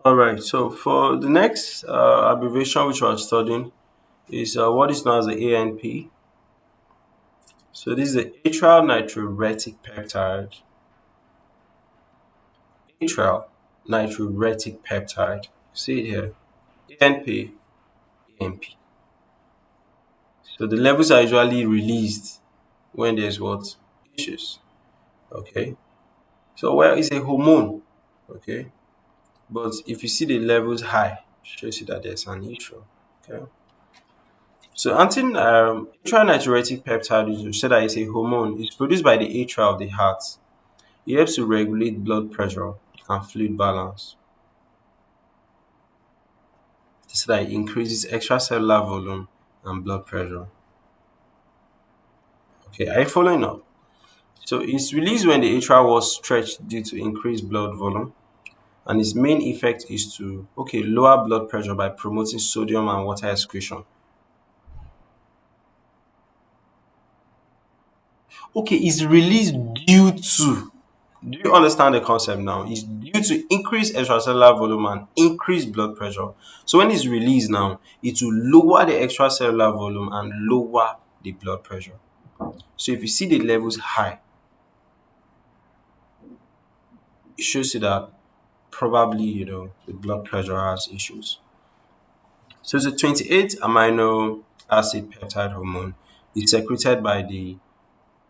All right. So for the next abbreviation which we are studying is what is known as the ANP. So this is the atrial natriuretic peptide. Atrial natriuretic peptide. See it here. ANP. ANP. So the levels are usually released when there's what issues. Okay. So well, it's a hormone. Okay. But if you see the levels high, it shows you that there's an issue. Okay. So atrial natriuretic peptide, you said that it's a hormone. It's produced by the atria of the heart. It helps to regulate blood pressure and fluid balance. So that it increases extracellular volume and blood pressure. Okay, are you following up? So it's released when the atria was stretched due to increased blood volume, and its main effect is to lower blood pressure by promoting sodium and water excretion. Okay, it's released due to. Do you understand the concept now? It's due to increased extracellular volume and increased blood pressure. So when it's released now, it will lower the extracellular volume and lower the blood pressure. So if you see the levels high, it shows you that probably the blood pressure has issues. So it's a 28 amino acid peptide hormone. It's secreted by the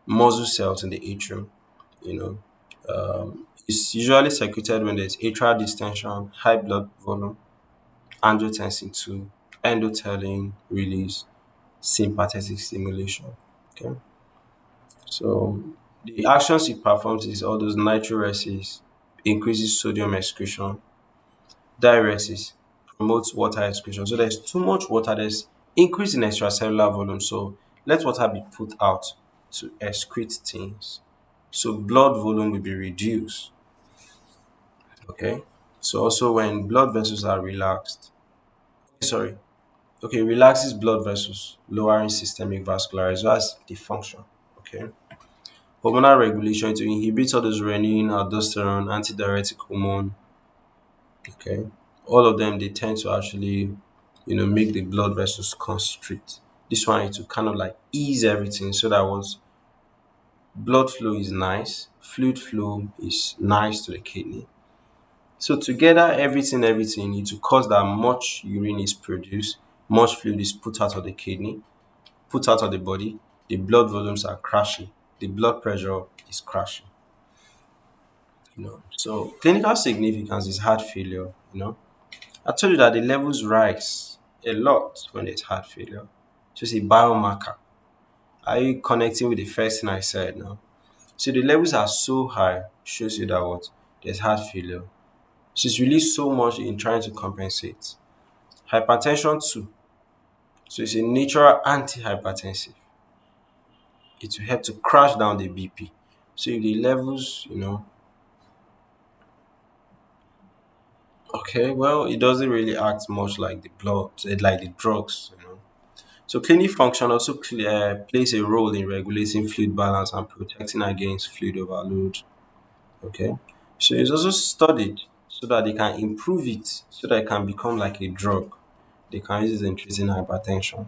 muscle cells in the atrium. You know, it's usually secreted when there's atrial distension, high blood volume, angiotensin 2, endothelin release, sympathetic stimulation. Okay, so the actions it performs is all those natriuresis, increases sodium excretion, diuresis, promotes water excretion. So there's too much water, there's increase in extracellular volume. So let water be put out to excrete things. So blood volume will be reduced. Okay. So also when blood vessels are relaxed, sorry, okay, relaxes blood vessels, lowering systemic vascular as well as the function. Okay. Hormonal regulation to inhibit all those renin, aldosterone, antidiuretic hormone. Okay. All of them they tend to actually, make the blood vessels constrict. This one is to kind of like ease everything so that was blood flow is nice, fluid flow is nice to the kidney. So together, everything need to cause that much urine is produced, much fluid is put out of the kidney, put out of the body, the blood volumes are crashing, the blood pressure is crashing. So clinical significance is heart failure. I told you that the levels rise a lot when it's heart failure. So it's a biomarker. Are you connecting with the first thing I said now? So the levels are so high, shows you that what there's heart failure. So it's really so much in trying to compensate. Hypertension too. So it's a natural antihypertensive. It will help to crash down the BP. So if the levels, okay, well, it doesn't really act much like the blood, like the drugs. So kidney function also plays a role in regulating fluid balance and protecting against fluid overload. Okay, so it's also studied so that they can improve it, so that it can become like a drug. They can use it in treating hypertension.